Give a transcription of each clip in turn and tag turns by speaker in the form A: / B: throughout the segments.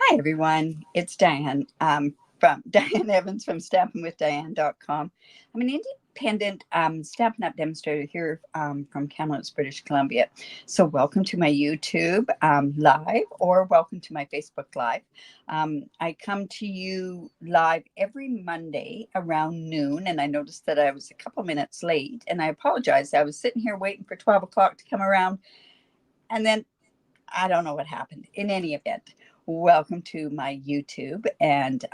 A: Hi, everyone. It's Diane from Diane Evans from stampinwithdiane.com. I'm an independent Stampin' Up Demonstrator here from Kamloops, British Columbia. So, welcome to my YouTube live or welcome to my Facebook live. I come to you live every Monday around noon, and I noticed that I was a couple minutes late, and I apologize. I was sitting here waiting for 12 o'clock to come around, and then I don't know what happened. In any event, welcome to my YouTube and,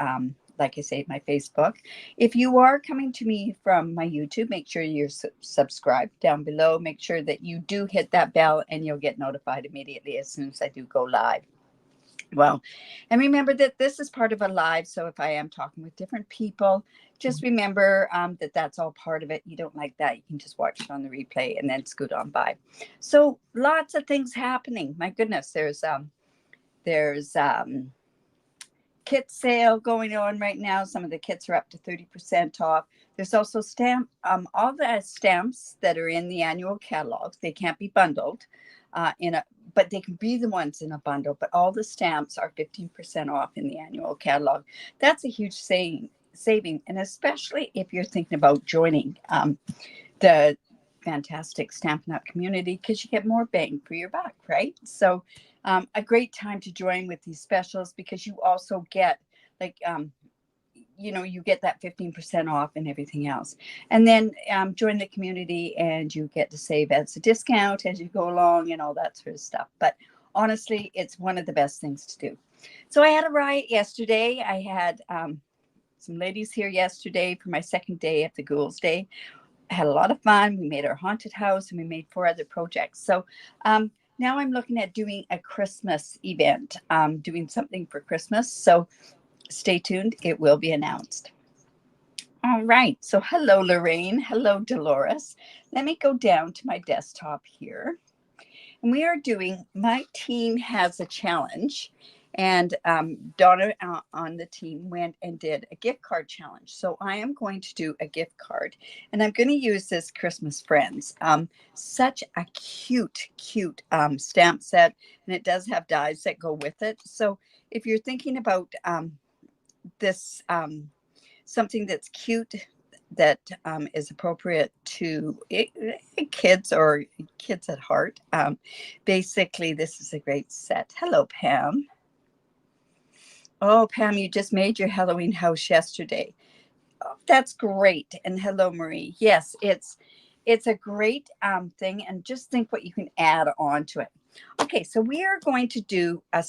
A: like I say, my Facebook. If you are coming to me from my YouTube, make sure you're subscribed down below. Make sure that you do hit that bell and you'll get notified immediately as soon as I do go live. Well, and remember that this is part of a live. So if I am talking with different people, just remember that that's all part of it. You don't like that, you can just watch it on the replay and then scoot on by. So lots of things happening. My goodness, there's kit sale going on right now. Some of the kits are up to 30% off. There's also all the stamps that are in the annual catalog. They can't be bundled but they can be the ones in a bundle. But all the stamps are 15% off in the annual catalog. That's a huge saving, and especially if you're thinking about joining the fantastic Stampin' Up community, because you get more bang for your buck, right? So a great time to join with these specials, because you also get you get that 15% off and everything else. And then join the community and you get to save as a discount as you go along and all that sort of stuff. But honestly, it's one of the best things to do. So I had a riot yesterday. I had some ladies here yesterday for my second day at the Ghouls Day. I had a lot of fun. We made our haunted house and we made 4 other projects. So now I'm looking at doing a Christmas event, doing something for Christmas. So stay tuned. It will be announced. All right. So hello, Lorraine. Hello, Dolores. Let me go down to my desktop here. And we are doing, my team has a challenge. And Donna on the team went and did a gift card challenge. So I am going to do a gift card. And I'm going to use this Christmas Friends. Such a cute stamp set. And it does have dies that go with it. So if you're thinking about this something that's cute, that is appropriate to kids or kids at heart, basically this is a great set. Hello, Pam. Oh, Pam, you just made your Halloween house yesterday. Oh, that's great. And hello, Marie. Yes, it's a great thing, and just think what you can add on to it. Okay, so we are going to do a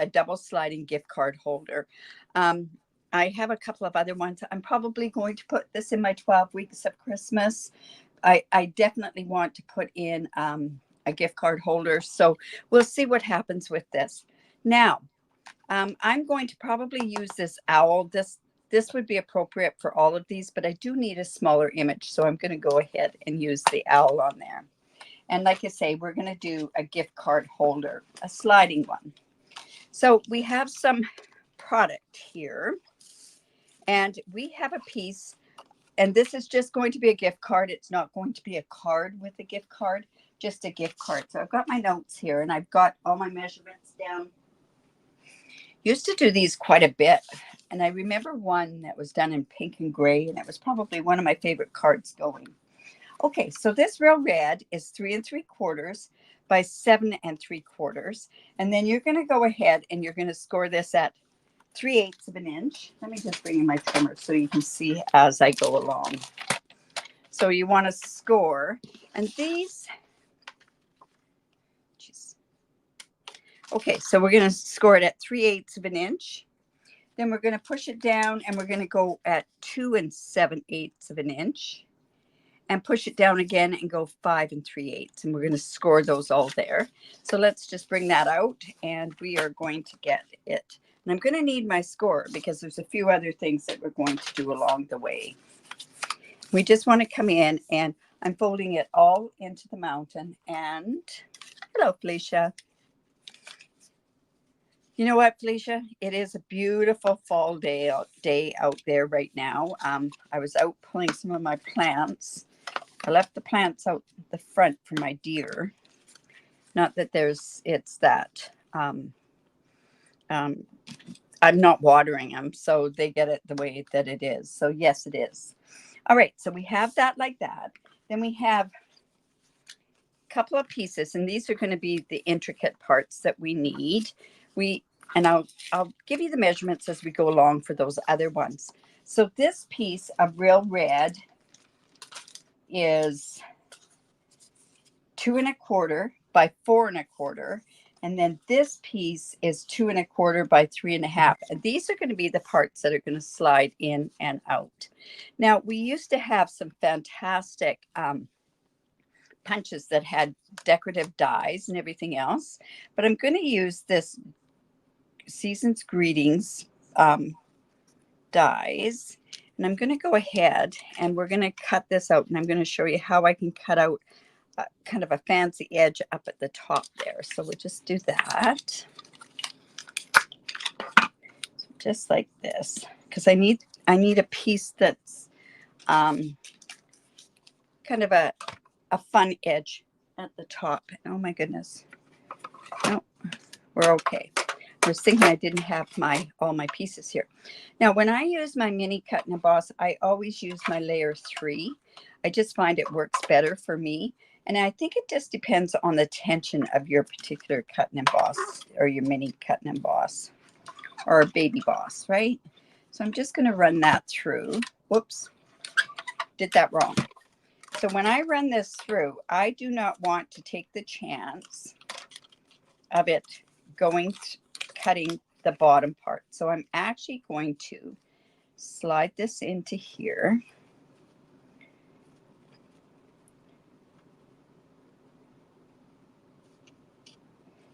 A: double sliding gift card holder. I have a couple of other ones. I'm probably going to put this in my 12 weeks of Christmas. I definitely want to put in a gift card holder. So we'll see what happens with this. Now, I'm going to probably use this owl. This would be appropriate for all of these, but I do need a smaller image. So I'm going to go ahead and use the owl on there. And like I say, we're going to do a gift card holder, a sliding one. So we have some product here. And we have a piece, and this is just going to be a gift card. It's not going to be a card with a gift card, just a gift card. So I've got my notes here, and I've got all my measurements down. Used to do these quite a bit. And I remember one that was done in pink and gray, and it was probably one of my favorite cards going. Okay, so this real red is 3 3/4 by 7 3/4. And then you're going to go ahead and you're going to score this at 3/8 of an inch. Let me just bring in my trimmer so you can see as I go along. So you want to score, and these, okay, so we're going to score it at 3/8 of an inch. Then we're going to push it down and we're going to go at 2 7/8 of an inch and push it down again and go 5 3/8. And we're going to score those all there. So let's just bring that out and we are going to get it. And I'm going to need my score because there's a few other things that we're going to do along the way. We just want to come in, and I'm folding it all into the mountain. And hello, Felicia. You know what, Felicia? It is a beautiful fall day out there right now. I was out pulling some of my plants. I left the plants out the front for my deer. Not that it's that I'm not watering them, so they get it the way that it is. So yes, it is. All right, so we have that like that. Then we have a couple of pieces, and these are going to be the intricate parts that we need. And I'll give you the measurements as we go along for those other ones. So this piece of real red is 2 1/4 by 4 1/4. And then this piece is 2 1/4 by 3 1/2. And these are going to be the parts that are going to slide in and out. Now, we used to have some fantastic punches that had decorative dies and everything else, but I'm going to use this Season's Greetings dies, and I'm going to go ahead and we're going to cut this out, and I'm going to show you how I can cut out kind of a fancy edge up at the top there. So we'll just do that. So just like this, because I need a piece that's kind of a fun edge at the top. Oh my goodness. No, we're okay. I was thinking I didn't have all my pieces here. Now, when I use my mini cut and emboss, I always use my layer 3. I just find it works better for me. And I think it just depends on the tension of your particular cut and emboss, or your mini cut and emboss, or baby boss, right? So I'm just going to run that through. Whoops, did that wrong. So when I run this through, I do not want to take the chance of it cutting the bottom part. So I'm actually going to slide this into here.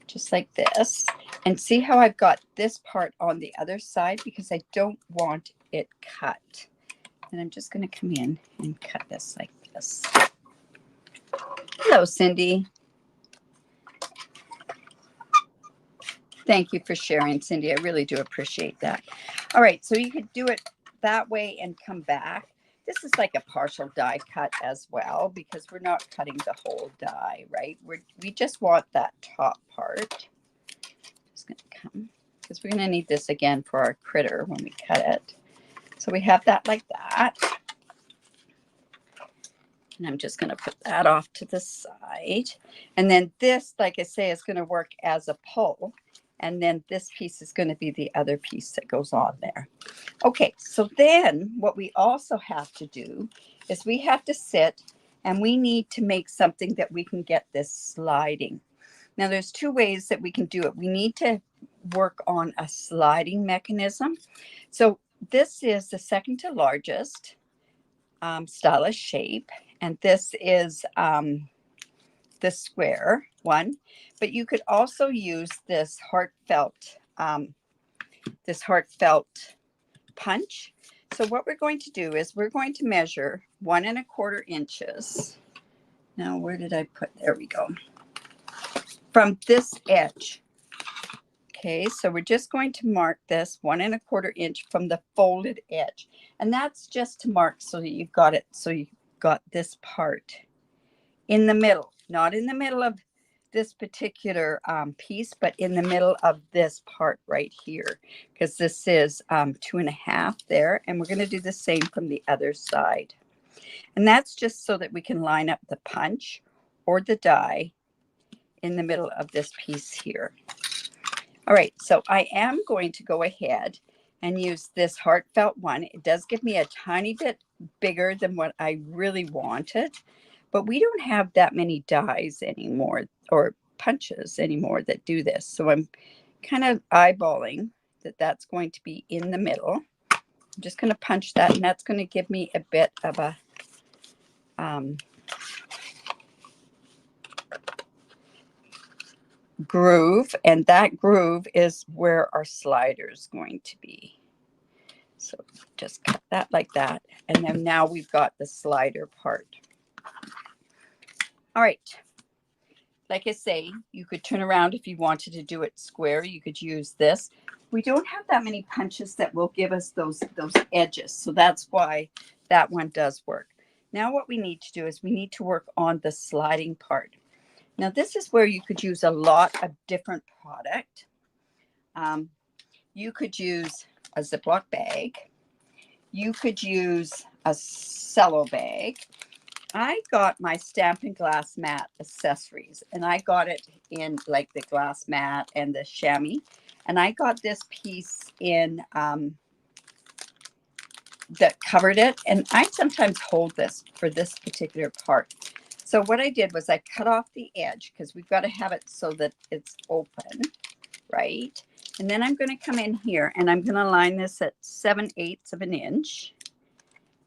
A: Just like this. And see how I've got this part on the other side, because I don't want it cut. And I'm just going to come in and cut this like this. Hello, Cindy. Thank you for sharing, Cindy. I really do appreciate that. All right, so you could do it that way and come back. This is like a partial die cut as well, because we're not cutting the whole die, right? We just want that top part. Just going to come, because we're going to need this again for our critter when we cut it. So we have that like that. And I'm just going to put that off to the side. And then this, like I say, is going to work as a pull. And then this piece is going to be the other piece that goes on there. Okay, so then what we also have to do is we have to sit and we need to make something that we can get this sliding. Now, there's 2 ways that we can do it. We need to work on a sliding mechanism. So this is the second to largest stylish shape. And this is the square one, but you could also use this heartfelt punch. So what we're going to do is we're going to measure 1 1/4 inches. Now, where did I put? There we go. From this edge. Okay, so we're just going to mark this 1 1/4 inch from the folded edge, and that's just to mark so that you've got it. So you've got this part in the middle, not in the middle of this particular piece, but in the middle of this part right here, because this is 2 1/2 there, and we're going to do the same from the other side. And that's just so that we can line up the punch or the die in the middle of this piece here. All right, so I am going to go ahead and use this heartfelt one. It does give me a tiny bit bigger than what I really wanted, but we don't have that many dies anymore, or punches anymore, that do this. So I'm kind of eyeballing that that's going to be in the middle. I'm just going to punch that, and that's going to give me a bit of a groove, and that groove is where our slider is going to be. So just cut that like that, and then now we've got the slider part. All right, like I say, you could turn around if you wanted to do it square. You could use this. We don't have that many punches that will give us those edges, so that's why that one does work. Now what we need to do is we need to work on the sliding part. Now this is where you could use a lot of different product. You could use a Ziploc bag. You could use a cello bag. I got my Stampin' Glass mat accessories, and I got it in like the glass mat and the chamois. And I got this piece in that covered it. And I sometimes hold this for this particular part. So what I did was I cut off the edge because we've got to have it so that it's open, right? And then I'm going to come in here and I'm going to line this at 7/8 of an inch.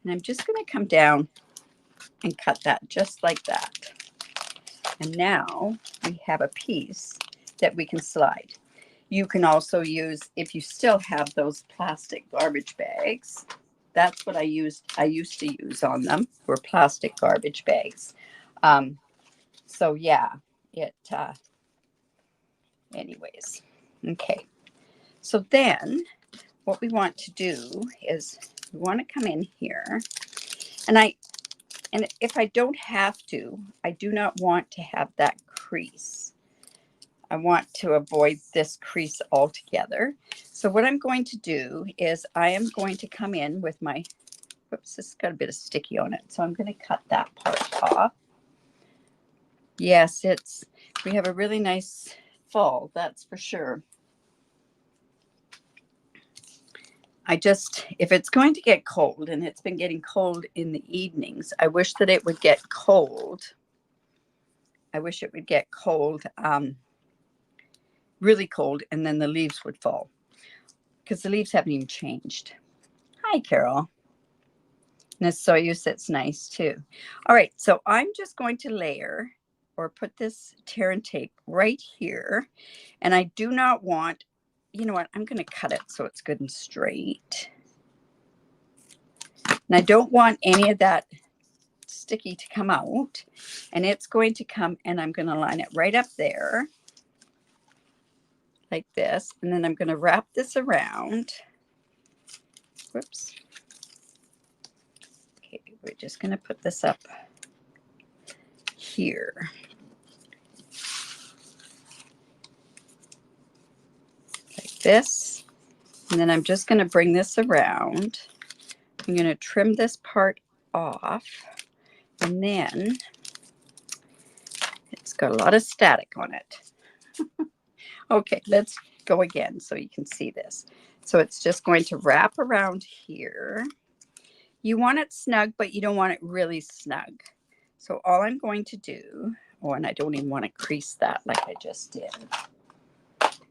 A: And I'm just going to come down and cut that just like that. And now we have a piece that we can slide. You can also use, if you still have those plastic garbage bags, that's what I used to use on them, were plastic garbage bags. So yeah, anyways. Okay. So then what we want to do is we want to come in here, and if I don't have to, I do not want to have that crease. I want to avoid this crease altogether. So what I'm going to do is I am going to come in with my, whoops, this has got a bit of sticky on it. So I'm going to cut that part off. Yes, we have a really nice fall, that's for sure. If it's going to get cold, and it's been getting cold in the evenings, I wish that it would get cold. I wish it would get cold, really cold, and then the leaves would fall, because the leaves haven't even changed. Hi, Carol. And this soy sits nice too. All right, so I'm just going to layer or put this tear and tape right here. And I do not want, you know what, I'm going to cut it so it's good and straight. And I don't want any of that sticky to come out. And it's going to come, and I'm going to line it right up there like this. And then I'm going to wrap this around. Whoops. Okay, we're just going to put this up here. Like this. And then I'm just going to bring this around. I'm going to trim this part off. And then it's got a lot of static on it. Okay, let's go again so you can see this. So it's just going to wrap around here. You want it snug, but you don't want it really snug. So all I'm going to do, and I don't even want to crease that like I just did.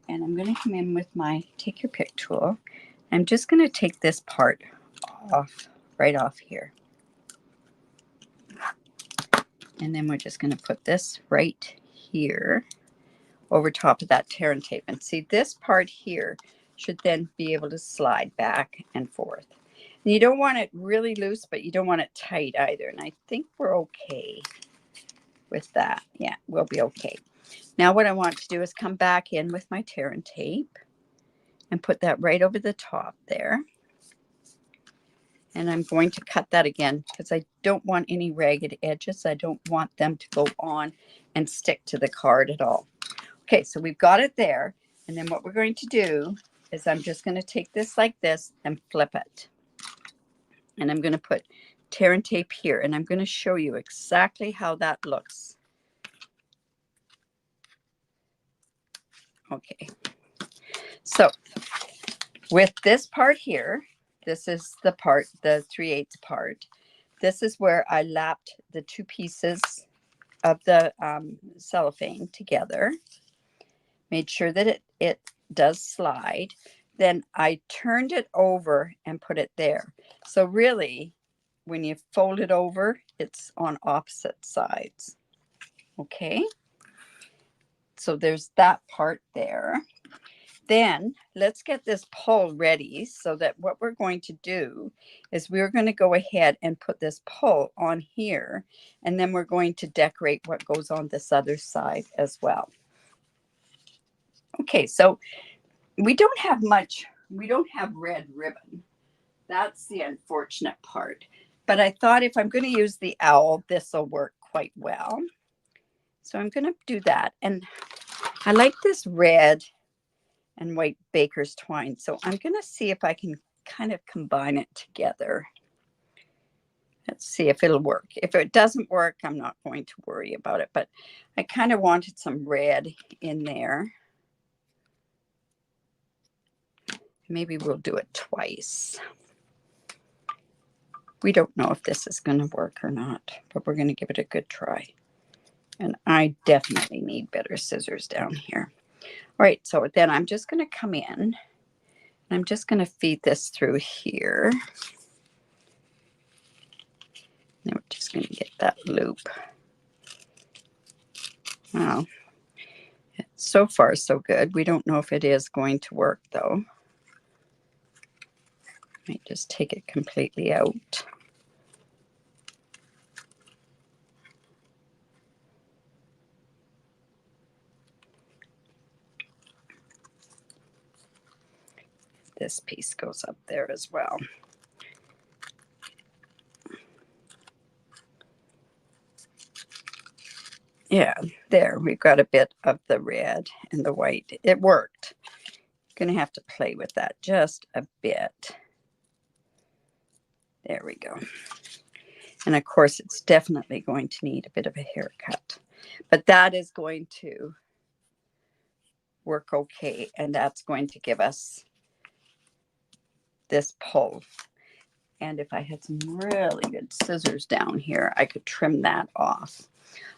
A: And I'm going to come in with my take your pick tool. I'm just going to take this part off, right off here. And then we're just going to put this right here over top of that tear and tape. And see, this part here should then be able to slide back and forth. And you don't want it really loose, but you don't want it tight either. And I think we're okay with that. Yeah, we'll be okay. Now what I want to do is come back in with my tear and tape and put that right over the top there. And I'm going to cut that again because I don't want any ragged edges. I don't want them to go on and stick to the card at all. Okay, so we've got it there. And then what we're going to do is I'm just going to take this like this and flip it. And I'm going to put tear and tape here. And I'm going to show you exactly how that looks. Okay. So with this part here, this is the part, the 3/8 part. This is where I lapped the two pieces of the cellophane together. Made sure that it does slide. Then I turned it over and put it there. So really, when you fold it over, it's on opposite sides. Okay. So there's that part there. Then let's get this pull ready so that what we're going to do is we're going to go ahead and put this pull on here. And then we're going to decorate what goes on this other side as well. Okay, so we don't have much. We don't have red ribbon. That's the unfortunate part. But I thought if I'm going to use the owl, this will work quite well. So I'm going to do that. And I like this red and white baker's twine. So I'm going to see if I can kind of combine it together. Let's see if it'll work. If it doesn't work, I'm not going to worry about it, but I kind of wanted some red in there. Maybe we'll do it twice. We don't know if this is going to work or not, but we're going to give it a good try. And I definitely need better scissors down here. All right, so then I'm just going to come in and I'm just going to feed this through here. Then we're just going to get that loop. Wow. So far, so good. We don't know if it is going to work, though. Might just take it completely out. This piece goes up there as well. Yeah, there we've got a bit of the red and the white. It worked. Going to have to play with that just a bit. There we go. And of course, it's definitely going to need a bit of a haircut, but that is going to work okay. And that's going to give us this pull. And if I had some really good scissors down here, I could trim that off.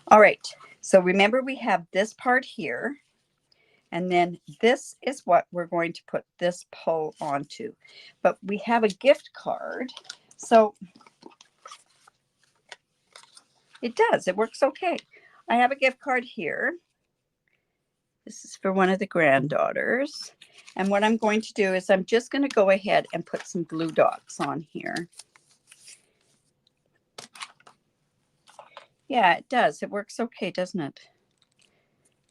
A: All right. So remember, we have this part here. And then this is what we're going to put this pull onto. But we have a gift card. So it does. It works okay. I have a gift card here. This is for one of the granddaughters. And what I'm going to do is I'm just going to go ahead and put some glue dots on here. Yeah, it does. It works okay, doesn't it?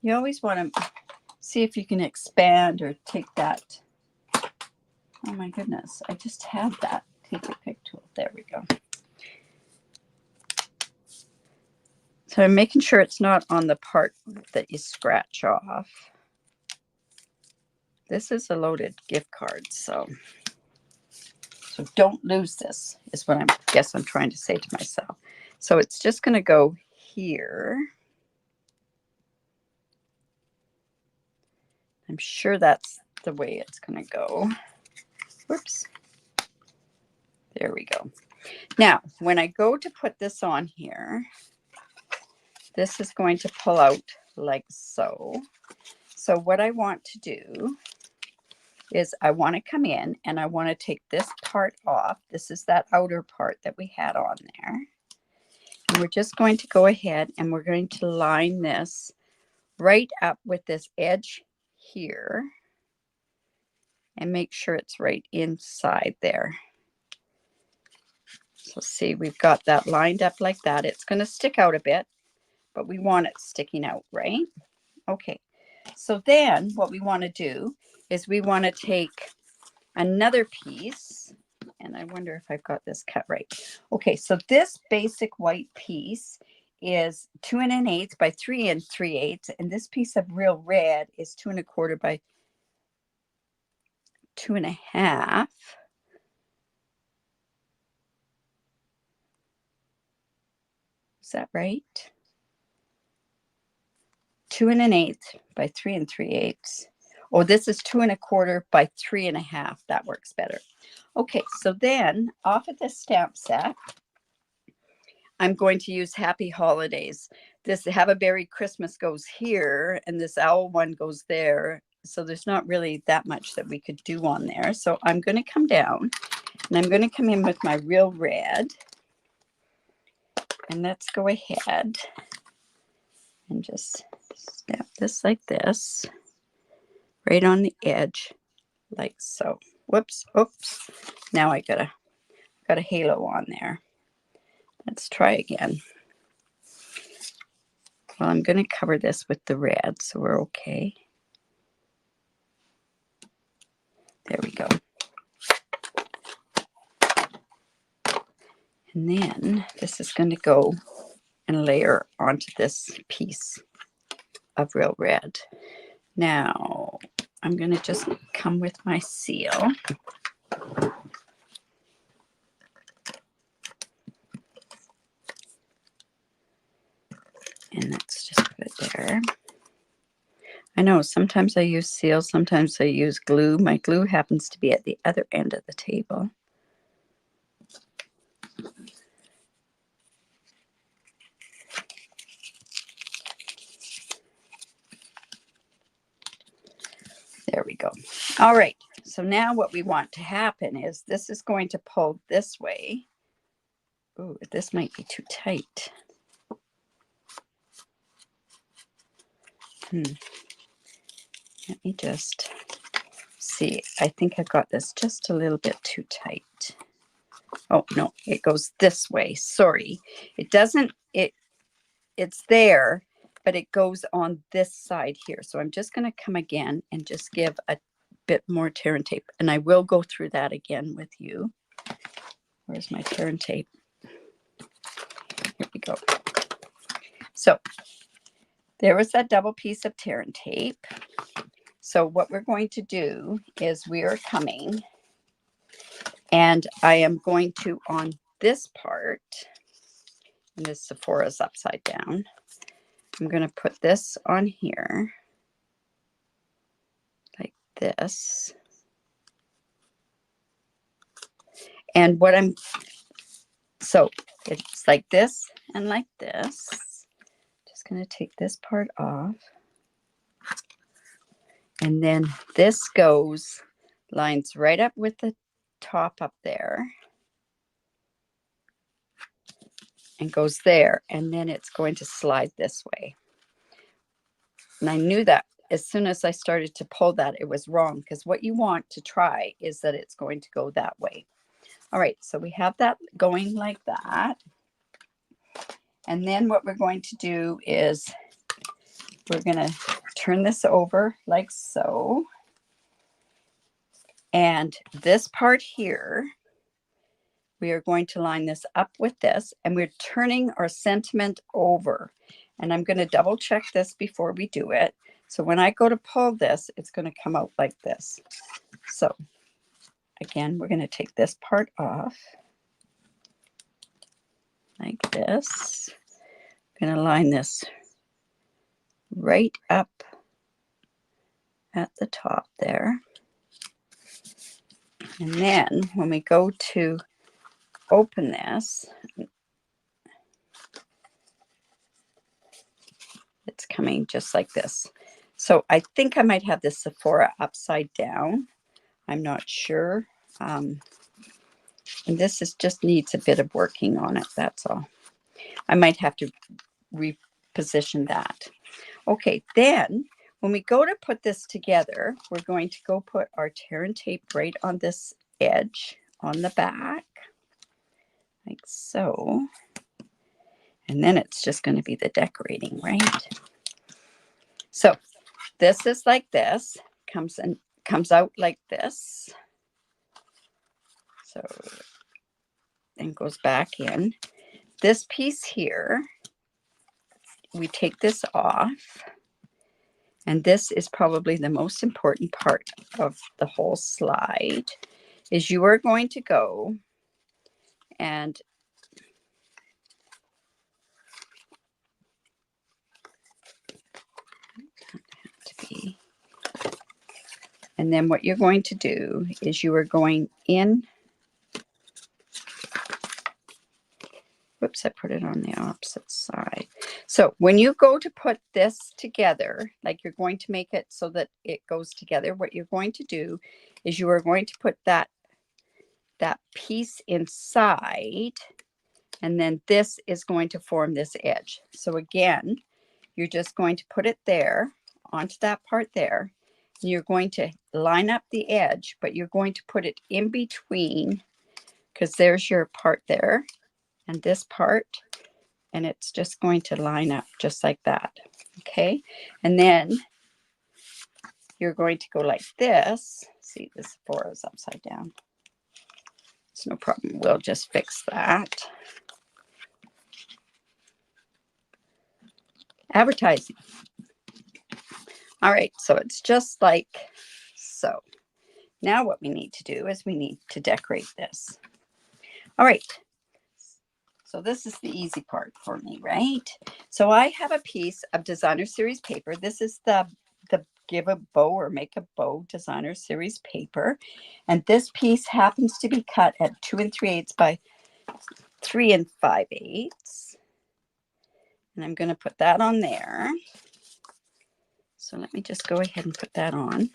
A: You always want to see if you can expand or take that. Oh my goodness, I just had that. Take a pick tool. There we go. So I'm making sure it's not on the part that you scratch off. This is a loaded gift card, so don't lose this is what I guess I'm trying to say to myself. So it's just going to go here. I'm sure that's the way it's going to go. Whoops. There we go. Now, when I go to put this on here, this is going to pull out like so. So what I want to do is I want to come in and I want to take this part off. This is that outer part that we had on there. And we're just going to go ahead and we're going to line this right up with this edge here and make sure it's right inside there. So see, we've got that lined up like that. It's going to stick out a bit, but we want it sticking out, right? Okay. So then what we want to do is we want to take another piece, and I wonder if I've got this cut right. Okay, so this basic white piece is 2 1/8 by 3 3/8, and this piece of real red is 2 1/4 by 2 1/2. Is that right? 2 1/8 by 3 3/8. Oh, this is 2 1/4 by 3 1/2. That works better. Okay, so then off of this stamp set, I'm going to use Happy Holidays. This Have a Berry Christmas goes here, and this owl one goes there. So there's not really that much that we could do on there. So I'm going to come down, and I'm going to come in with my real red. And let's go ahead and just stamp this like this, right on the edge, like so. Whoops, oops. Now I got a halo on there. Let's try again. Well, I'm going to cover this with the red, so we're okay. There we go. And then this is going to go and layer onto this piece of real red. Now, I'm going to just come with my seal. And let's just put it there. I know sometimes I use seal, sometimes I use glue. My glue happens to be at the other end of the table. There we go. All right. So now what we want to happen is this is going to pull this way. Ooh, this might be too tight. Let me just see. I think I got this just a little bit too tight. Oh, no, it goes this way. Sorry. It doesn't, it's there, but it goes on this side here. So I'm just going to come again and just give a bit more tear and tape. And I will go through that again with you. Where's my tear and tape? Here we go. So there was that double piece of tear and tape. So what we're going to do is we are coming and I am going to, on this part, and this Sephora's upside down, I'm going to put this on here like this. And what I'm, so it's like this and like this. Just going to take this part off. And then this goes, lines right up with the top up there. And goes there. And then it's going to slide this way. And I knew that as soon as I started to pull that, it was wrong. Because what you want to try is that it's going to go that way. All right, so we have that going like that. And then what we're going to do is we're going to turn this over like so. And this part here, we are going to line this up with this, and we're turning our sentiment over. And I'm going to double check this before we do it. So when I go to pull this, it's going to come out like this. So again, we're going to take this part off like this. I'm going to line this right up at the top there. And then when we go to open this, it's coming just like this. So I think I might have this Sephora upside down. I'm not sure. And this is just needs a bit of working on it. That's all. I might have to reposition that. Okay, then when we go to put this together, we're going to go put our tear and tape right on this edge on the back, like so. And then it's just going to be the decorating, right? So this is like this, comes out like this. So then goes back in. This piece here, we take this off. And this is probably the most important part of the whole slide, is you are going to go and and then what you're going to do is you are going in. Whoops, I put it on the opposite side. So when you go to put this together, like you're going to make it so that it goes together, what you're going to do is you are going to put that piece inside, and then this is going to form this edge. So again, you're just going to put it there onto that part there. And you're going to line up the edge, but you're going to put it in between, because there's your part there and this part, and it's just going to line up just like that. Okay, and then you're going to go like this. See, this Sephora is upside down. It's no problem. We'll just fix that. Advertising. All right, so it's just like So now what we need to do is we need to decorate this. All right. So this is the easy part for me, right? So I have a piece of designer series paper. This is the Give a Bow or Make a Bow designer series paper. And this piece happens to be cut at 2 3/8 by 3 5/8. And I'm going to put that on there. So let me just go ahead and put that on.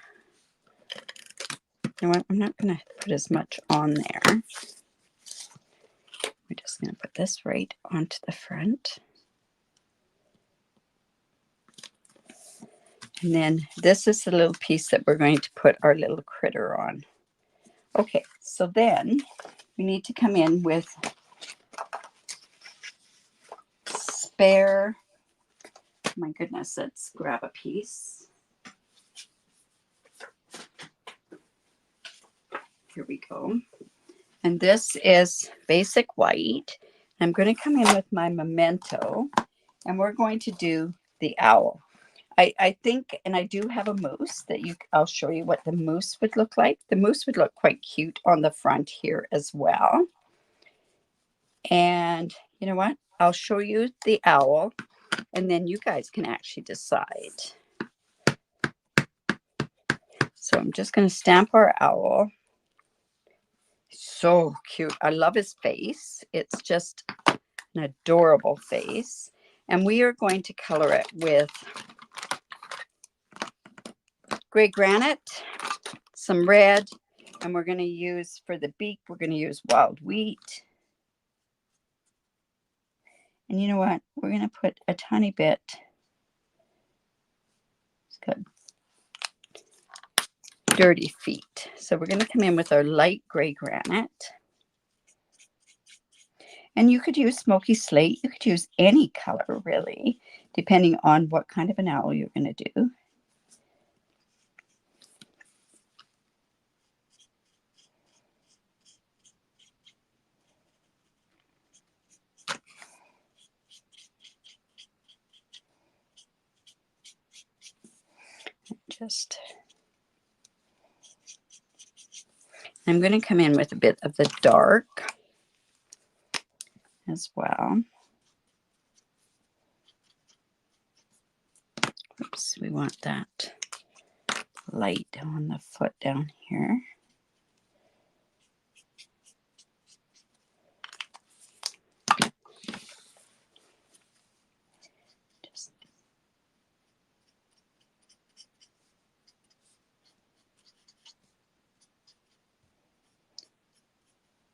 A: You know what? I'm not going to put as much on there. We're just going to put this right onto the front. And then this is the little piece that we're going to put our little critter on. Okay, so then we need to come in with spare, my goodness, let's grab a piece. Here we go. And this is basic white. I'm going to come in with my memento, and we're going to do the owl. I think, and I do have a moose that I'll show you what the moose would look like. The moose would look quite cute on the front here as well. And you know what? I'll show you the owl, and then you guys can actually decide. So I'm just going to stamp our owl. So cute. I love his face. It's just an adorable face. And we are going to color it with gray granite, some red, and we're going to use, for the beak, we're going to use wild wheat. And you know what? We're going to put a tiny bit. It's got dirty feet. So we're going to come in with our light gray granite. And you could use smoky slate. You could use any color, really, depending on what kind of an owl you're going to do. I'm going to come in with a bit of the dark as well. Oops, we want that light on the foot down here.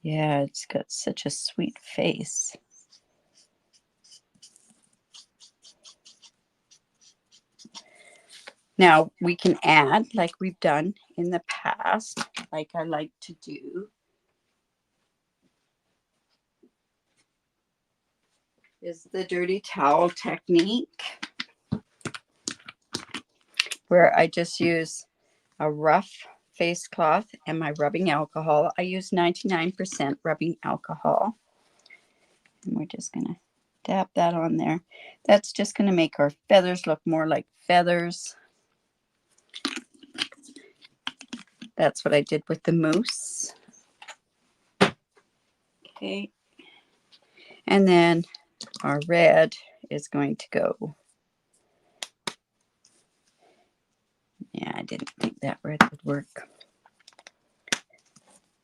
A: Yeah, it's got such a sweet face. Now we can add, like we've done in the past, like I like to do, is the dirty towel technique, where I just use a rough face cloth and my rubbing alcohol. I use 99% rubbing alcohol. And we're just going to dab that on there. That's just going to make our feathers look more like feathers. That's what I did with the moose. Okay. And then our red is going to go. Yeah, I didn't think that red would work.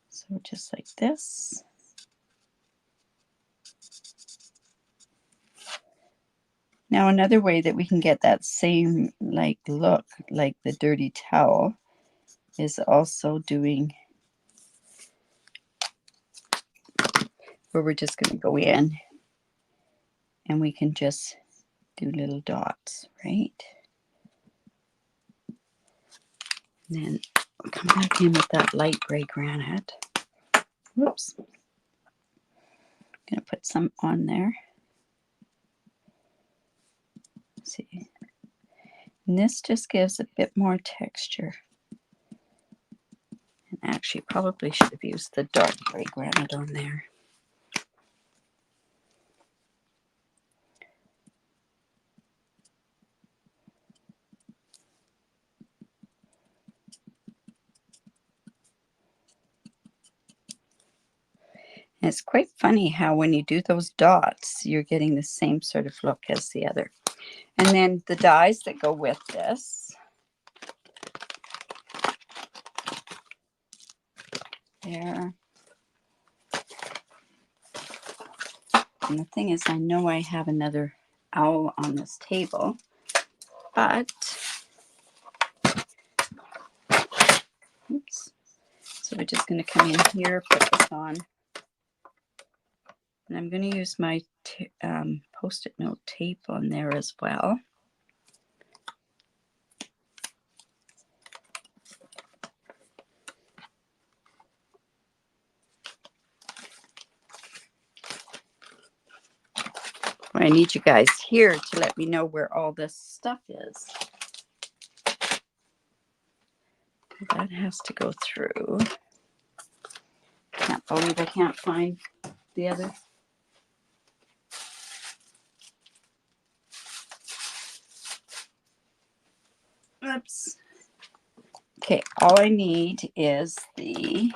A: So just like this. Now another way that we can get that same like look like the dirty towel is also doing where we're just going to go in and we can just do little dots, right? And then come back in with that light gray granite. Whoops. I'm going to put some on there. Let's see. And this just gives a bit more texture. And actually probably should have used the dark gray granite on there. And it's quite funny how when you do those dots, you're getting the same sort of look as the other. And then the dies that go with this. There. And the thing is, I know I have another owl on this table, but, oops. So we're just going to come in here, put this on. And I'm going to use my Post-it note tape on there as well. I need you guys here to let me know where all this stuff is. That has to go through. Can't believe I can't find the other. Oops. Okay, all I need is the,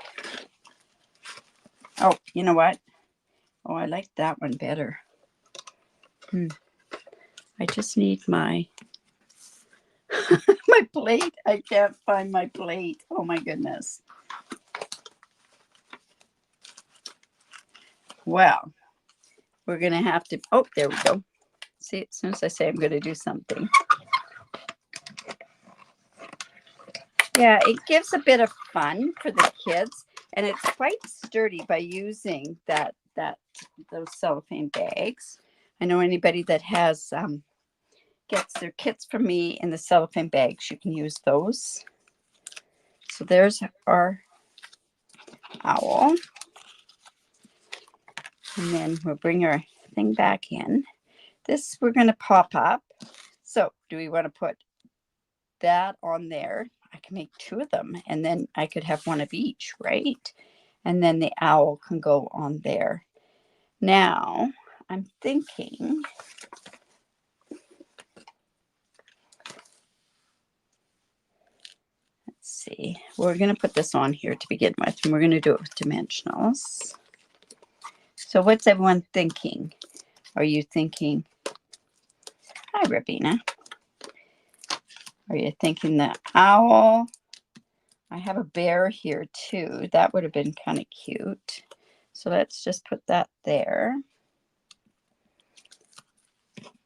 A: oh, you know what? Oh, I like that one better. I just need my my plate. I can't find my plate. Oh my goodness. Well, we're going to have to, oh, there we go. See, as soon as I say I'm going to do something. Yeah, it gives a bit of fun for the kids, and it's quite sturdy by using those cellophane bags. I know anybody that has gets their kits from me in the cellophane bags, you can use those. So there's our owl. And then we'll bring our thing back in. This we're going to pop up. So do we want to put that on there? I can make 2 of them, and then I could have 1 of each, right? And then the owl can go on there. Now, I'm thinking, let's see, we're going to put this on here to begin with, and we're going to do it with dimensionals. So what's everyone thinking? Are you thinking, hi, Rabina. Are you thinking the owl? I have a bear here too. That would have been kind of cute. So let's just put that there. I'm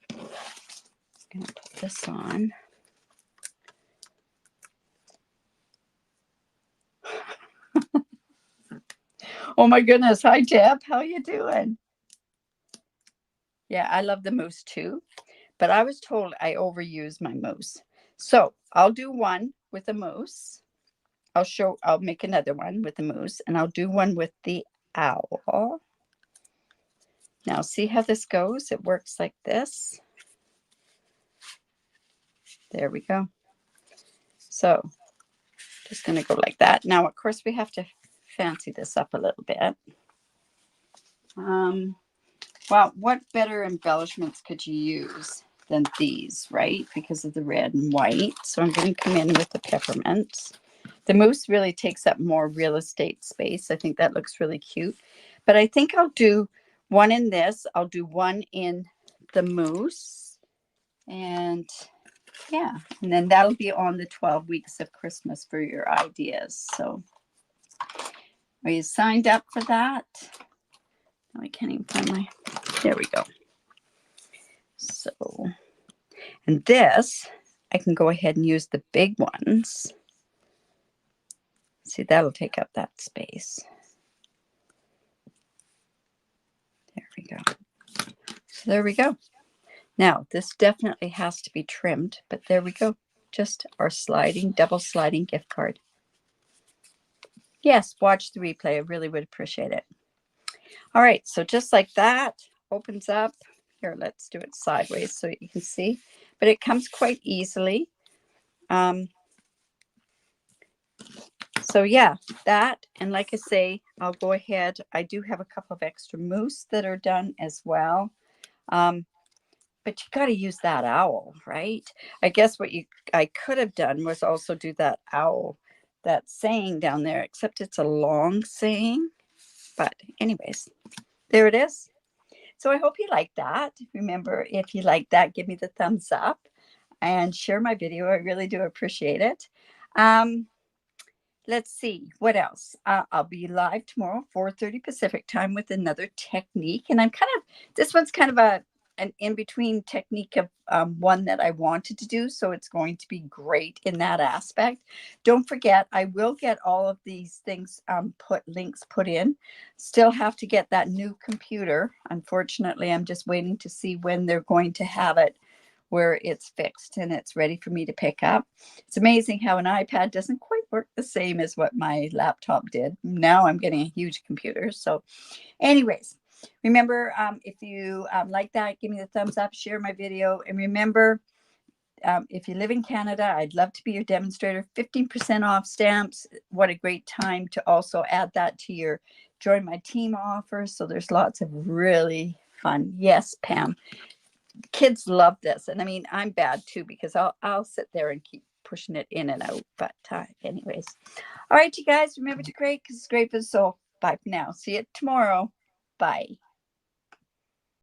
A: going to put this on. Oh my goodness. Hi, Deb. How you doing? Yeah, I love the moose too. But I was told I overuse my moose. So I'll do one with a moose. I'll make another one with the moose, and I'll do one with the owl. Now see how this goes? It works like this. There we go. So just going to go like that. Now, of course, we have to fancy this up a little bit. Well, what better embellishments could you use than these, right? Because of the red and white. So I'm going to come in with the peppermint. The moose really takes up more real estate space. I think that looks really cute. But I think I'll do one in this. I'll do one in the moose. And yeah, and then that'll be on the 12 weeks of Christmas for your ideas. So are you signed up for that? Oh, I can't even find my, there we go. So, and this, I can go ahead and use the big ones. See, that'll take up that space. There we go. So there we go. Now, this definitely has to be trimmed, but there we go. Just our double sliding gift card. Yes, watch the replay. I really would appreciate it. All right, so just like that, opens up. Here, let's do it sideways so you can see. But it comes quite easily. So yeah, that. And like I say, I'll go ahead. I do have a couple of extra moose that are done as well. But you got to use that owl, right? I guess what I could have done was also do that owl, that saying down there, except it's a long saying. But anyways, there it is. So I hope you like that. Remember, if you like that, give me the thumbs up and share my video. I really do appreciate it. Let's see what else. I'll be live tomorrow, 4:30 Pacific time, with another technique. And this one's kind of an in-between technique of one that I wanted to do. So it's going to be great in that aspect. Don't forget, I will get all of these things links put in. Still have to get that new computer. Unfortunately, I'm just waiting to see when they're going to have it where it's fixed and it's ready for me to pick up. It's amazing how an iPad doesn't quite work the same as what my laptop did. Now I'm getting a huge computer. So anyways, remember, if you like that, give me the thumbs up, share my video. And remember, if you live in Canada, I'd love to be your demonstrator. 15% off stamps. What a great time to also add that to your join my team offer. So there's lots of really fun. Yes, Pam. Kids love this. And I mean, I'm bad too, because I'll sit there and keep pushing it in and out. But anyways, all right, you guys, remember to create because it's great for the soul. Bye for now. See you tomorrow. Bye.